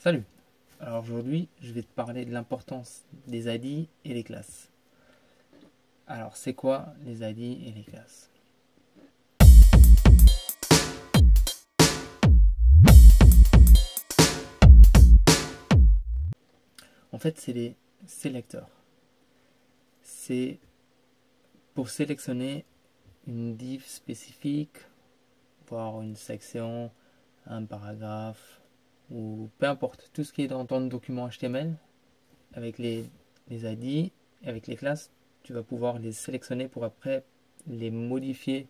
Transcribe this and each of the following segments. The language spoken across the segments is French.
Salut! Alors aujourd'hui, je vais te parler de l'importance des ID et les classes. Alors, c'est quoi les ID et les classes? En fait, c'est les sélecteurs. C'est pour sélectionner une div spécifique, voire une section, un paragraphe, ou peu importe, tout ce qui est dans ton document HTML, avec les ID, avec les classes, tu vas pouvoir les sélectionner pour après les modifier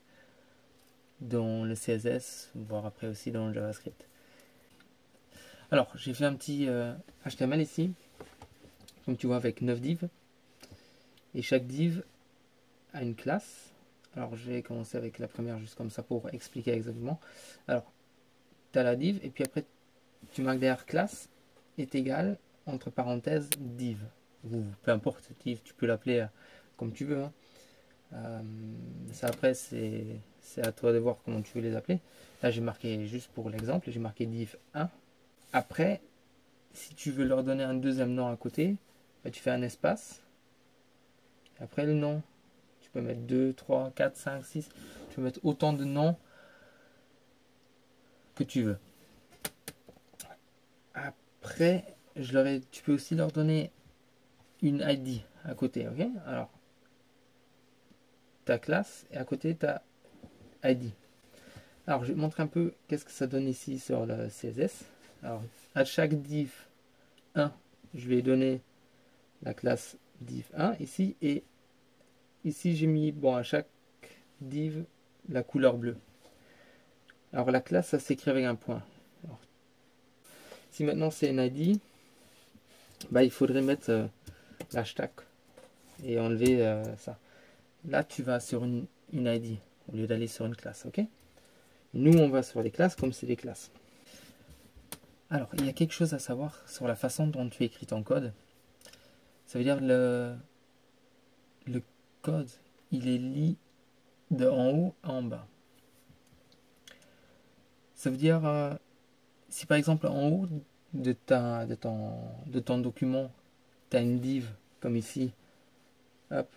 dans le CSS, voire après aussi dans le JavaScript. Alors, j'ai fait un petit HTML ici, comme tu vois, avec 9 divs. Et chaque div a une classe. Alors, je vais commencer avec la première, juste comme ça, pour expliquer exactement. Alors, tu as la div, et puis après, tu marques derrière classe est égal, entre parenthèses, div. Ou peu importe, div, tu peux l'appeler comme tu veux. Ça, après, c'est à toi de voir comment tu veux les appeler. Là, j'ai marqué, juste pour l'exemple, j'ai marqué div 1. Après, si tu veux leur donner un deuxième nom à côté, bah, tu fais un espace. Après le nom, tu peux mettre 2, 3, 4, 5, 6. Tu peux mettre autant de noms que tu veux. Après, tu peux aussi leur donner une ID à côté. Ok? Alors, ta classe et à côté ta ID. Alors, je vais te montrer un peu qu'est-ce que ça donne ici sur le CSS. Alors, à chaque div 1, je vais donner la classe div 1 ici, et ici j'ai mis, bon, à chaque div la couleur bleue. Alors la classe, ça s'écrit avec un point. Alors, si maintenant c'est une ID, bah, il faudrait mettre l'hashtag et enlever ça. Là tu vas sur une ID au lieu d'aller sur une classe, ok? Nous on va sur les classes comme c'est des classes. Alors il y a quelque chose à savoir sur la façon dont tu écris ton code. Ça veut dire le code, il est lu de en haut à en bas. Ça veut dire, si par exemple en haut de ton document, tu as une div comme ici, hop,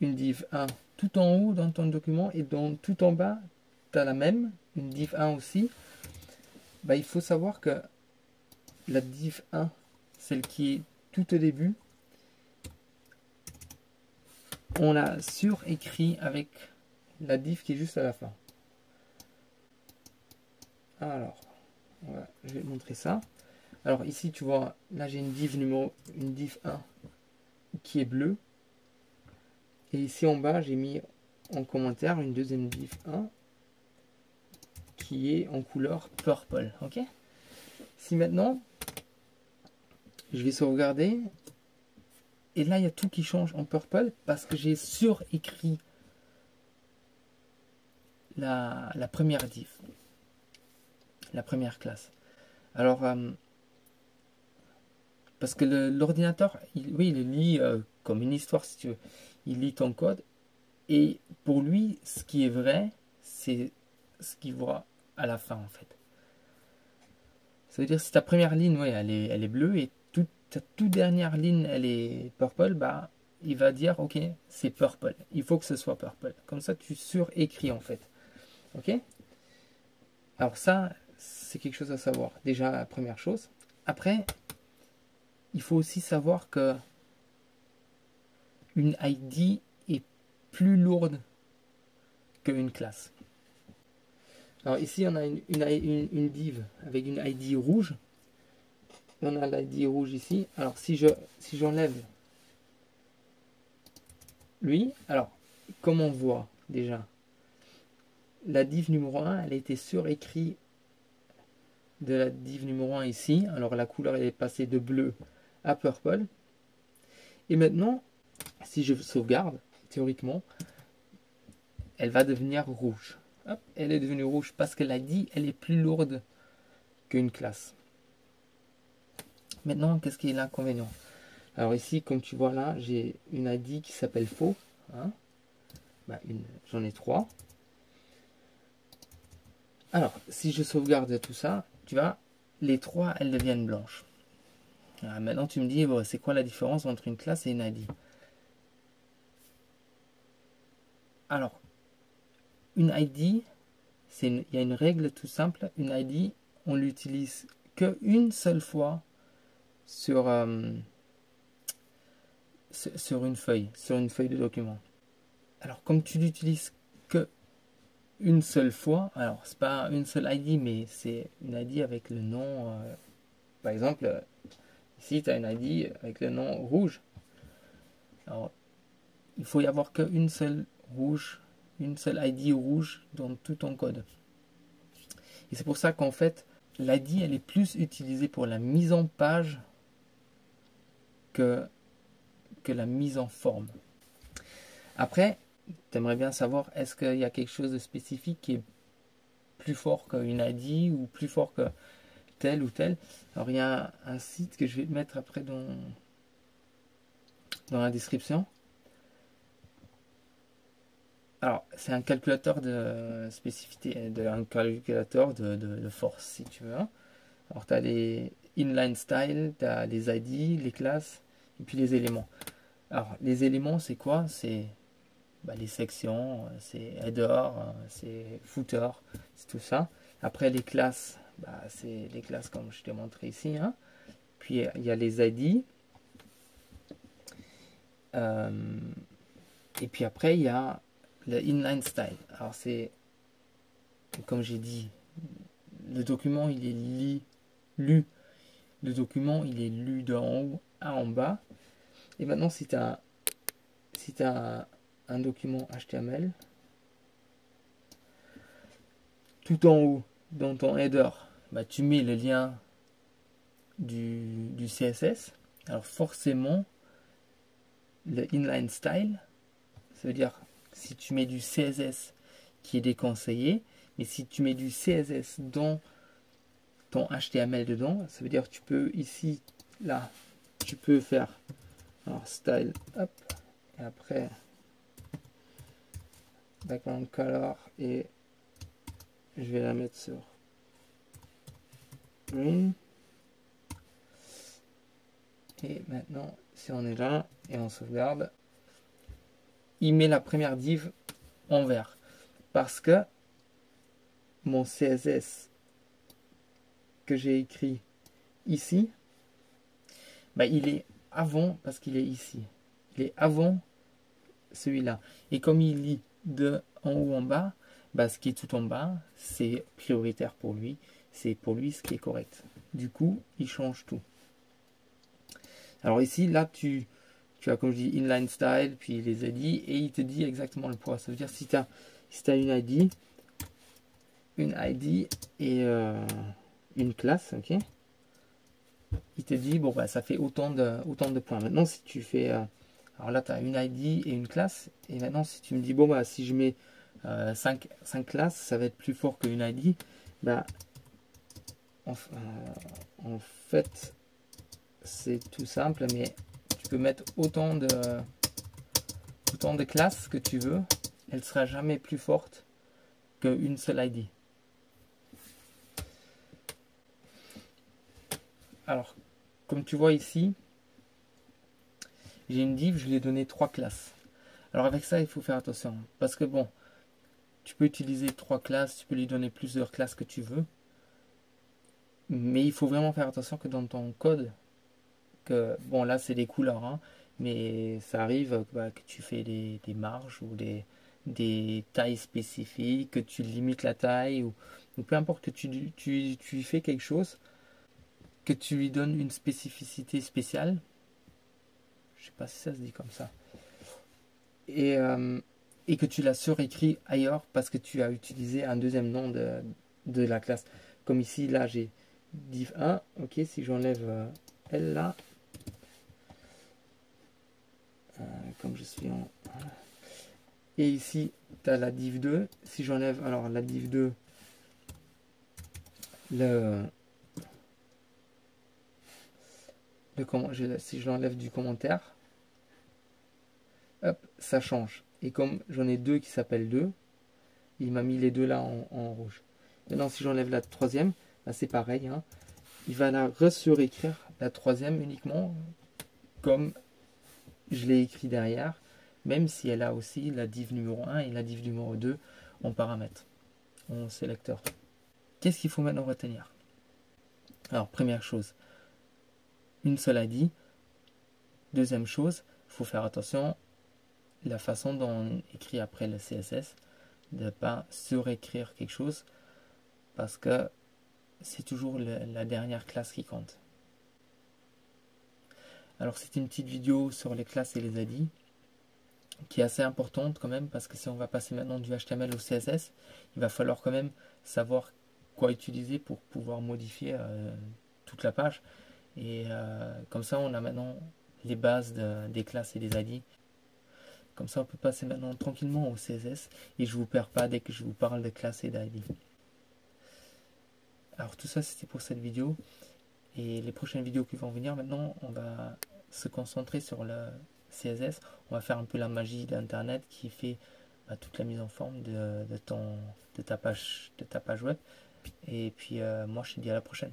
une div 1 tout en haut dans ton document, et tout en bas, tu as la même, une div 1 aussi, bah, il faut savoir que la div 1, celle qui est tout au début, on l'a surécrit avec la div qui est juste à la fin. Alors, voilà, je vais te montrer ça. Alors ici, tu vois, là j'ai une div 1 qui est bleue. Et ici en bas, j'ai mis en commentaire une deuxième div 1 qui est en couleur purple. Ok? Si maintenant, je vais sauvegarder, et là il y a tout qui change en purple parce que j'ai surécrit la première div, la première classe. Alors, parce que l'ordinateur, oui, il lit comme une histoire, si tu veux. Il lit ton code, et pour lui, ce qui est vrai, c'est ce qu'il voit à la fin, en fait. Ça veut dire, si ta première ligne, ouais, elle est bleue, et ta toute dernière ligne, elle est purple, bah, il va dire, ok, c'est purple. Il faut que ce soit purple. Comme ça, tu surécris, en fait. Ok? Alors ça, c'est quelque chose à savoir. Déjà, la première chose. Après, il faut aussi savoir que une ID est plus lourde qu'une classe. Alors ici, on a une div avec une ID rouge. On a l'ID rouge ici. Alors si j'enlève lui, alors comme on voit déjà, la div numéro 1, elle a été surécrite de la div numéro 1 ici. Alors la couleur, elle est passée de bleu à purple. Et maintenant, si je sauvegarde, théoriquement, elle va devenir rouge. Hop, elle est devenue rouge parce que l'ID, elle est plus lourde qu'une classe. Maintenant, qu'est-ce qui est l'inconvénient? Alors ici, comme tu vois là, j'ai une ID qui s'appelle faux. Hein, bah, j'en ai 3. Alors, si je sauvegarde tout ça, tu vois, les trois, elles deviennent blanches. Alors, maintenant, tu me dis, bon, c'est quoi la différence entre une classe et une ID? Alors, une ID, il y a une règle tout simple. Une ID, on l'utilise qu'une seule fois sur une feuille de document. Alors, comme tu l'utilises que une seule fois, alors c'est pas une seule ID, mais c'est une ID avec le nom. Par exemple, ici, tu as une ID avec le nom rouge. Alors, il faut y avoir qu'une seule rouge, une seule ID rouge dans tout ton code. Et c'est pour ça qu'en fait, l'ID, elle est plus utilisée pour la mise en page que la mise en forme. Après, tu aimerais bien savoir, est-ce qu'il y a quelque chose de spécifique qui est plus fort qu'une ID ou plus fort que tel ou tel? Alors, il y a un site que je vais mettre après dans la description. Alors, c'est un calculateur de spécificité, un calculateur de force, si tu veux. Alors, tu as les inline style, tu as les ID, les classes, et puis les éléments. Alors, les éléments, c'est quoi? C'est les sections, c'est header, c'est footer, c'est tout ça. Après, les classes, c'est les classes comme je t'ai montré ici. Hein. Puis, il y a les ID. Et puis après, il y a le inline style. Alors, c'est, comme j'ai dit, le document, il est lu. Le document, il est lu d'en haut à en bas. Et maintenant, si tu as, un document HTML, tout en haut, dans ton header, tu mets le lien du CSS. Alors forcément, le inline style, ça veut dire si tu mets du CSS qui est déconseillé, mais si tu mets du CSS dans ton HTML dedans, ça veut dire que tu peux ici, là, tu peux faire alors style, hop, et après background color, et je vais la mettre sur green. Et maintenant, si on est là et on sauvegarde, il met la première div en vert. Parce que mon CSS que j'ai écrit ici, il est avant, parce qu'il est ici. Il est avant celui-là. Et comme il lit de en haut en bas, ce qui est tout en bas, c'est prioritaire pour lui. C'est pour lui ce qui est correct. Du coup, il change tout. Alors ici, là, tu as, comme je dis, inline style, puis les ID, et il te dit exactement le poids. Ça veut dire si tu as une ID et une classe, ok, il te dit, bon, ça fait autant de points. Maintenant, si tu fais, alors là, tu as une ID et une classe, et maintenant, si tu me dis, bon, si je mets 5 classes, ça va être plus fort qu'une ID, en fait, c'est tout simple, mais tu peux mettre autant de classes que tu veux, elle ne sera jamais plus forte qu'une seule ID. Alors, comme tu vois ici, j'ai une div, je lui ai donné 3 classes. Alors avec ça, il faut faire attention, parce que bon, tu peux utiliser 3 classes, tu peux lui donner plusieurs classes que tu veux, mais il faut vraiment faire attention que dans ton code, bon là c'est des couleurs, hein, mais ça arrive que tu fais des marges ou des tailles spécifiques, que tu limites la taille, ou peu importe, que tu fais quelque chose, que tu lui donnes une spécificité spéciale, je sais pas si ça se dit comme ça, et que tu l'as surécrit ailleurs parce que tu as utilisé un deuxième nom de la classe. Comme ici, là j'ai div 1, ok, si j'enlève elle là, comme je suis en... Et ici, tu as la div 2. Si j'enlève alors la div 2, si je l'enlève du commentaire, hop, ça change. Et comme j'en ai deux qui s'appellent 2, il m'a mis les deux là en rouge. Maintenant, si j'enlève la troisième, c'est pareil. Hein. il va la resurécrire, la troisième uniquement, comme je l'ai écrit derrière, même si elle a aussi la div numéro 1 et la div numéro 2 en paramètres, en sélecteur. Qu'est-ce qu'il faut maintenant retenir? Alors, première chose, une seule ID. Deuxième chose, il faut faire attention la façon dont on écrit après le CSS, de ne pas surécrire quelque chose, parce que c'est toujours la dernière classe qui compte. Alors c'est une petite vidéo sur les classes et les ID, qui est assez importante quand même, parce que si on va passer maintenant du HTML au CSS, il va falloir quand même savoir quoi utiliser pour pouvoir modifier toute la page. Et comme ça, on a maintenant les bases des classes et des ID. Comme ça, on peut passer maintenant tranquillement au CSS et je ne vous perds pas dès que je vous parle de classes et d'ID. Alors tout ça, c'était pour cette vidéo. Et les prochaines vidéos qui vont venir, maintenant, on va se concentrer sur le CSS. On va faire un peu la magie d'Internet qui fait toute la mise en forme de ta page web. Et puis, moi, je te dis à la prochaine.